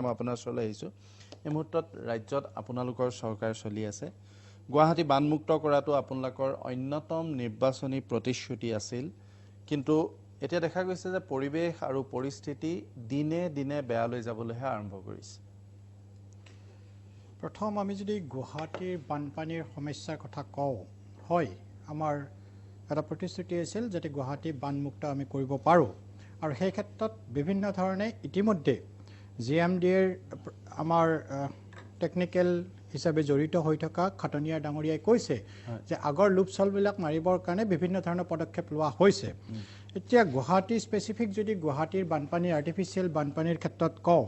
মই আপোনাৰ ওচৰলৈ আহিছোঁ এই মুহূৰ্তত ৰাজ্যত আপোনালোকৰ চৰকাৰ চলি আছে গুৱাহাটী বানমুক্ত কৰাটো আপোনালোকৰ অন্যতম নিৰ্বাচনী প্ৰতিশ্ৰুতি আছিল কিন্তু এতিয়া দেখা গৈছে যে পৰিৱেশ আৰু পৰিস্থিতি দিনে দিনে বেয়ালৈ যাবলৈহে আৰম্ভ কৰিছে প্ৰথম আমি যদি গুৱাহাটীৰ বানপানীৰ সমস্যাৰ কথা কওঁ হয় আমাৰ এটা প্ৰতিশ্ৰুতি আছিল যাতে গুৱাহাটী বানমুক্ত আমি কৰিব পাৰোঁ আৰু সেই ক্ষেত্ৰত বিভিন্ন ধৰণে ইতিমধ্যে জিএমডিৰ আমাৰ টেকনিক্যাল হিচাপে জড়িত হৈ থকা খাটনিয়া ডাঙৰীয়াই কৈছে যে আগৰ লোপছলবিলাক মাৰিবৰ কাৰণে বিভিন্ন ধৰণৰ পদক্ষেপ লোৱা হৈছে এতিয়া গুৱাহাটী স্পেচিফিক যদি গুৱাহাটীৰ বানপানী আৰ্টিফিচিয়েল বানপানীৰ ক্ষেত্ৰত কওঁ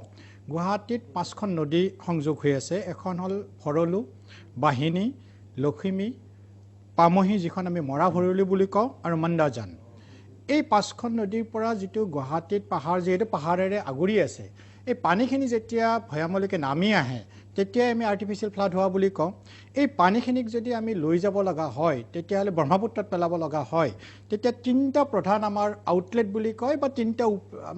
গুৱাহাটীত 5খন নদী সংযোগ হৈ আছে এখন হ'ল ভৰলু বাহিনী লখিমী পামহি যিখন আমি মৰা ভৰলু বুলি কওঁ আৰু মন্দাজান এই 5খন নদীৰ পৰা যিটো গুৱাহাটীত পাহাৰ যিহেতু পাহাৰেৰে আগুৰি আছে এই পানীখিনি যেতিয়া ভৈয়ামলৈকে নামি আহে তেতিয়া আমি আৰ্টিফিচিয়েল ফ্লাড হোৱা বুলি কওঁ এই পানীখিনিক যদি আমি লৈ যাব লগা হয় তেতিয়াহ'লে ব্ৰহ্মপুত্ৰত পেলাব লগা হয় তেতিয়া তিনিটা প্ৰধান আমাৰ আউটলেট বুলি কয় বা তিনিটা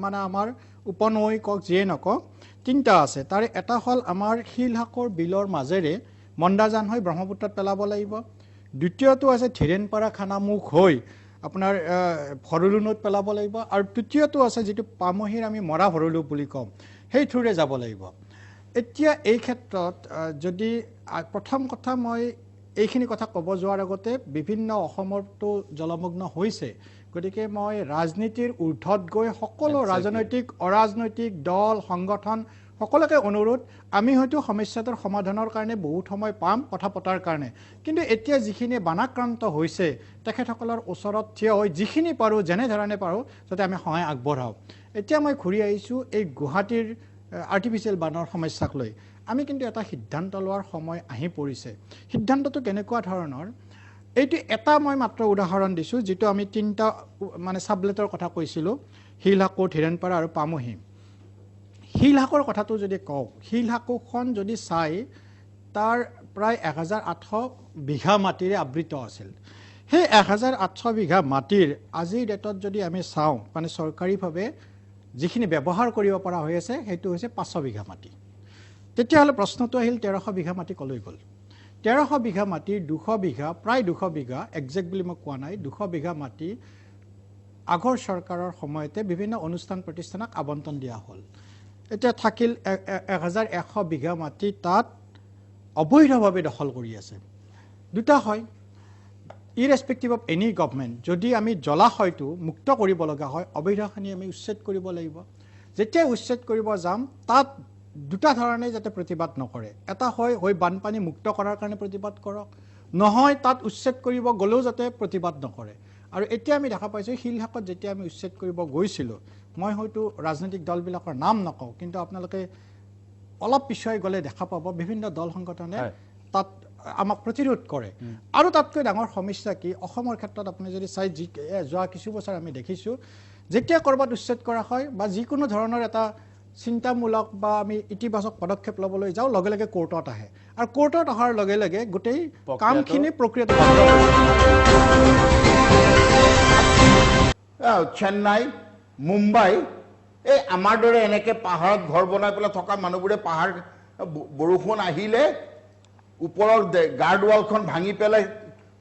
মানে আমাৰ উপনৈ কওক যিয়ে নকওক তিনিটা আছে তাৰে এটা হ'ল আমাৰ শিলহাকৰ বিলৰ মাজেৰে মন্দাজান হৈ ব্ৰহ্মপুত্ৰত পেলাব লাগিব দ্বিতীয়টো আছে ধীৰেনপাৰা খানামুখ হৈ আপোনাৰ ভৰলু নৈত পেলাব লাগিব আৰু তৃতীয়টো আছে যিটো পামহিৰ আমি মৰা ভৰলু বুলি কওঁ সেই থ্ৰুৰে যাব লাগিব এতিয়া এই ক্ষেত্ৰত যদি প্ৰথম কথা মই এইখিনি কথা ক'ব যোৱাৰ আগতে বিভিন্ন অসমৰতো জলমগ্ন হৈছে গতিকে মই ৰাজনীতিৰ ঊৰ্ধত গৈ সকলো ৰাজনৈতিক অৰাজনৈতিক দল সংগঠন সকলোকে অনুৰোধ আমি হয়তো সমস্যাটোৰ সমাধানৰ কাৰণে বহুত সময় পাম কথা পতাৰ কাৰণে কিন্তু এতিয়া যিখিনি বানাক্ৰান্ত হৈছে তেখেতসকলৰ ওচৰত থিয় হৈ যিখিনি পাৰোঁ যেনে ধৰণে পাৰোঁ যাতে আমি সহায় আগবঢ়াওঁ এতিয়া মই ঘূৰি আহিছোঁ এই গুৱাহাটীৰ আৰ্টিফিচিয়েল বানৰ সমস্যাক লৈ আমি কিন্তু এটা সিদ্ধান্ত লোৱাৰ সময় আহি পৰিছে সিদ্ধান্তটো কেনেকুৱা ধৰণৰ এইটো এটা মই মাত্ৰ উদাহৰণ দিছোঁ যিটো আমি তিনিটা মানে সাবলেটৰ কথা কৈছিলোঁ শিলহাকো ধীৰেনপাৰা আৰু পামহি শিলহাকৰ কথাটো যদি কওঁ শিলহাকোখন যদি চাই তাৰ প্ৰায় 1800 বিঘা মাটিৰে আবৃত আছিল সেই 1800 বিঘা মাটিৰ আজিৰ ডেটত যদি আমি চাওঁ মানে চৰকাৰীভাৱে যিখিনি ব্যৱহাৰ কৰিব পৰা হৈ আছে সেইটো হৈছে 500 বিঘা মাটি তেতিয়াহ'লে প্ৰশ্নটো আহিল 1300 বিঘা মাটি কলৈ গ'ল 1300 বিঘা মাটিৰ 200 বিঘা প্ৰায় 200 বিঘা একজেক্ট বুলি মই কোৱা নাই 200 বিঘা মাটি আগৰ চৰকাৰৰ সময়তে বিভিন্ন অনুষ্ঠান প্ৰতিষ্ঠানক আবণ্টন দিয়া হ'ল এতিয়া থাকিল 1100 বিঘা মাটি তাত অবৈধভাৱে দখল কৰি আছে দুটা হয় ইৰেসপেক্টিভ অফ এনি গভৰ্নমেণ্ট যদি আমি জলাশয়টো মুক্ত কৰিব লগা হয় অবৈধখিনি আমি উচ্ছেদ কৰিব লাগিব যেতিয়া উচ্ছেদ কৰিব যাম তাত দুটা ধৰণে যাতে প্ৰতিবাদ নকৰে এটা হয় বানপানী মুক্ত কৰাৰ কাৰণে প্ৰতিবাদ কৰক নহয় তাত উচ্ছেদ কৰিব গলেও যাতে প্ৰতিবাদ নকৰে আৰু এতিয়া আমি দেখা পাইছোঁ শিলহাকত যেতিয়া আমি উচ্ছেদ কৰিব গৈছিলোঁ মই হয়তো ৰাজনৈতিক দলবিলাকৰ নাম নকওঁ কিন্তু আপোনালোকে অলপ পিছুৱাই গ'লে দেখা পাব বিভিন্ন দল সংগঠনে তাত আমাক প্ৰতিৰোধ কৰে আৰু তাতকৈ ডাঙৰ সমস্যা কি অসমৰ ক্ষেত্ৰত আপুনি যদি চাই যোৱা কিছু বছৰ আমি দেখিছোঁ যেতিয়া কৰবাত উচ্ছেদ কৰা হয় বা যিকোনো ধৰণৰ এটা চিন্তামূলক বা আমি ইতিবাচক পদক্ষেপ ল'বলৈ যাওঁ লগে লগে কোৰ্টত আহে আৰু কোৰ্টত অহাৰ লগে লগে গোটেই কামখিনি প্ৰক্ৰিয়াটো চেন্নাই মুম্বাই এই আমাৰ দৰে এনেকে পাহাৰত ঘৰ বনাই পেলাই থকা মানুহবোৰে পাহাৰ বৰষুণ আহিলে ওপৰৰ গাৰ্ড ৱালখন ভাঙি পেলাই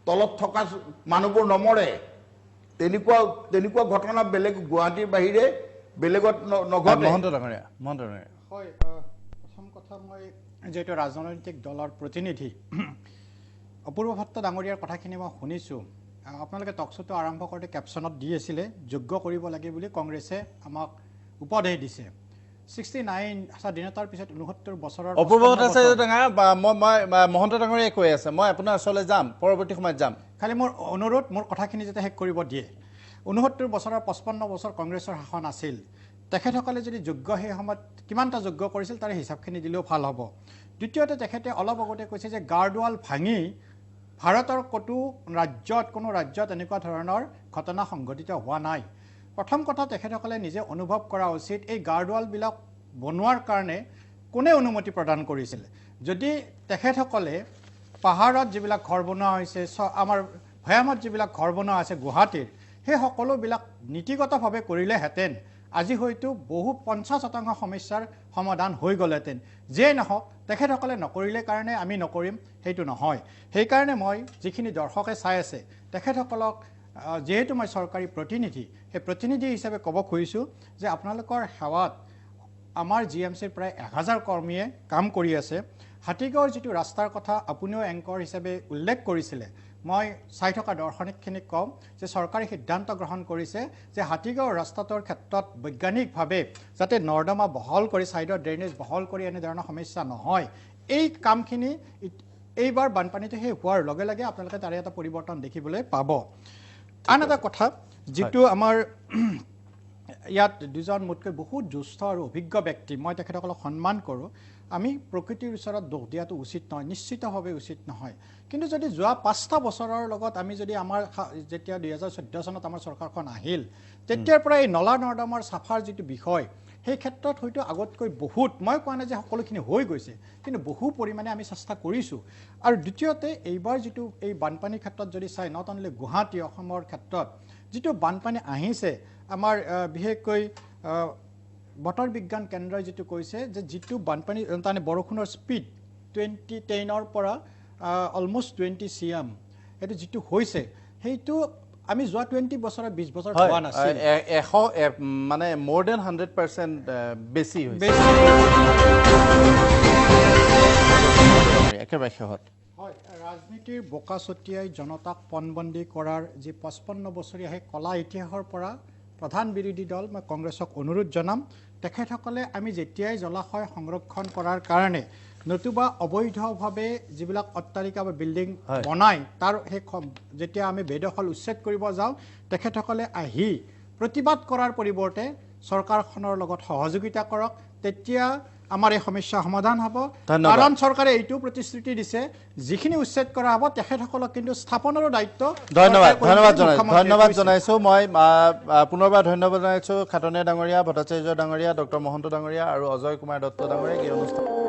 তলত থকা মানুহবোৰ নমৰে তেনেকুৱা ঘটনা বেলেগ গুৱাহাটীৰ বাহিৰে বেলেগত নঘটে হয় প্ৰথম কথা মই যেটো ৰাজনৈতিক দলৰ প্ৰতিনিধি অপূৰ্ব ভট্ট ডাঙৰীয়াৰ কথাখিনি মই শুনিছোঁ আপোনালোকে টকশ্বটো আৰম্ভ কৰোঁতে কেপশ্যনত দি আছিলে যোগ্য কৰিব লাগে বুলি কংগ্ৰেছে আমাক উপদেশ দিছে 69 স্বাধীনতাৰ পিছত 69 বছৰৰ অপূৰ্ব মই মহন্ত ডাঙৰীয়াই কৈ আছে মই আপোনাৰ ওচৰলৈ যাম পৰৱৰ্তী সময়ত যাম খালি মোৰ অনুৰোধ মোৰ কথাখিনি যাতে শেষ কৰিব দিয়ে 69 বছৰৰ 55 বছৰ কংগ্ৰেছৰ শাসন আছিল তেখেতসকলে যদি যোগ্য সেই সময়ত কিমানটা যোগ্য কৰিছিল তাৰ হিচাপখিনি দিলেও ভাল হ'ব দ্বিতীয়তে তেখেতে অলপ আগতে কৈছে যে গাৰ্ডৱাল ভাঙি ভাৰতৰ কোনো ৰাজ্যত এনেকুৱা ধৰণৰ ঘটনা সংঘটিত হোৱা নাই প্ৰথম কথা তেখেতসকলে নিজে অনুভৱ কৰা উচিত এই গাৰ্ডৱালবিলাক বনোৱাৰ কাৰণে কোনে অনুমতি প্ৰদান কৰিছিল যদি তেখেতসকলে পাহাৰত যিবিলাক ঘৰ বনোৱা হৈছে আমাৰ ভৈয়ামত যিবিলাক ঘৰ বনোৱা আছে গুৱাহাটীৰ সেই সকলোবিলাক নীতিগতভাৱে কৰিলেহেঁতেন আজি হয়তো বহু 50% সমস্যাৰ সমাধান হৈ গ'লেহেঁতেন যিয়ে নহওক তেখেতসকলে নকৰিলে কাৰণে আমি নকৰিম সেইটো নহয় সেইকাৰণে মই যিখিনি দৰ্শকে চাই আছে তেখেতসকলক যেহেতু মই চৰকাৰী প্ৰতিনিধি সেই প্ৰতিনিধি হিচাপে ক'ব খুজিছোঁ যে আপোনালোকৰ সেৱাত আমাৰ জিএমচিৰ প্ৰায় 1000 কৰ্মীয়ে কাম কৰি আছে হাতীগাঁৱৰ যিটো ৰাস্তাৰ কথা আপুনিও এংকৰ হিচাপে উল্লেখ কৰিছিলে মই চাই থকা দৰ্শনিকখিনিক কম যে চৰকাৰী সিদ্ধান্ত গ্ৰহণ কৰিছে যে হাতীগাঁৱৰ ৰাস্তাটোৰ ক্ষেত্ৰত বৈজ্ঞানিকভাৱে যাতে নৰ্দমা বহল কৰি সাইডৰ ড্ৰেনেজ বহল কৰি এনে ধৰণৰ সমস্যা নহয় এই কামখিনি এইবাৰ বানপানীতে হে হোৱাৰ লগে লগে আপোনালোকে তাৰে এটা পৰিৱৰ্তন দেখিবলৈ পাব আন এটা কথা যিটো আমাৰ ইয়াত দুজন মোতকৈ বহুত জ্যেষ্ঠ আৰু অভিজ্ঞ ব্যক্তি মই তেখেতসকলক সন্মান কৰোঁ আমি প্ৰকৃতিৰ ওচৰত দোষ দিয়াটো উচিত নহয় নিশ্চিতভাৱে উচিত নহয় কিন্তু যদি যোৱা 5টা বছৰৰ লগত আমি যদি আমাৰ যেতিয়া 2014 চনত আমাৰ চৰকাৰখন আহিল তেতিয়াৰ পৰা এই নলা নৰ্দমাৰ সাফাৰ যিটো বিষয় সেই ক্ষেত্ৰত হয়তো আগতকৈ বহুত মই কোৱা নাই যে সকলোখিনি হৈ গৈছে কিন্তু বহু পৰিমাণে আমি চেষ্টা কৰিছোঁ আৰু দ্বিতীয়তে এইবাৰ যিটো এই বানপানীৰ ক্ষেত্ৰত যদি চাই নট অনলি গুৱাহাটী অসমৰ ক্ষেত্ৰত যিটো বানপানী আহিছে আমাৰ বিশেষকৈ বতৰ বিজ্ঞান কেন্দ্ৰই যিটো কৈছে যে যিটো বানপানী মানে বৰষুণৰ স্পীড 2010ৰ পৰা অলমোষ্ট 20 cm এটো যিটো হৈছে সেইটো আমি যোৱা 20 বছৰত 20 বছৰ হোৱা নাছিল 100 মানে more than 100% বেছি হৈছে একেবাৰে শেহত হয় ৰাজনীতিৰ বোকা ছটিয়াই জনতাক পণবন্দী কৰাৰ যি 55 বছৰীয়া সেই কলা ইতিহাসৰ পৰা প্ৰধান বিৰোধী দল মই কংগ্ৰেছক অনুৰোধ জনাম তেখেতসকলে আমি যেতিয়াই জলাশয় সংৰক্ষণ কৰাৰ কাৰণে নতুবা অবৈধভাৱে যিবিলাক অট্টালিকা বা বিল্ডিং বনাই তাৰ সেই যেতিয়া আমি বেদখল উচ্ছেদ কৰিব যাওঁ তেখেতসকলে আহি প্ৰতিবাদ কৰাৰ পৰিৱৰ্তে চৰকাৰখনৰ লগত সহযোগিতা কৰক তেতিয়া আমাৰ এই সমস্যা সমাধান হ'ব কাৰণ চৰকাৰে এইটো প্ৰতিশ্ৰুতি দিছে যিখিনি উচ্ছেদ কৰা হ'ব তেখেতসকলক কিন্তু স্থাপনৰ দায়িত্ব ধন্যবাদ জনাইছো মই পুনৰবাৰ ধন্যবাদ জনাইছো খাটনীয়া ডাঙৰীয়া ভট্টাচাৰ্য ডাঙৰীয়া ডক্টৰ মহন্ত ডাঙৰীয়া আৰু অজয় কুমাৰ দত্ত ডাঙৰীয়া এই অনুষ্ঠান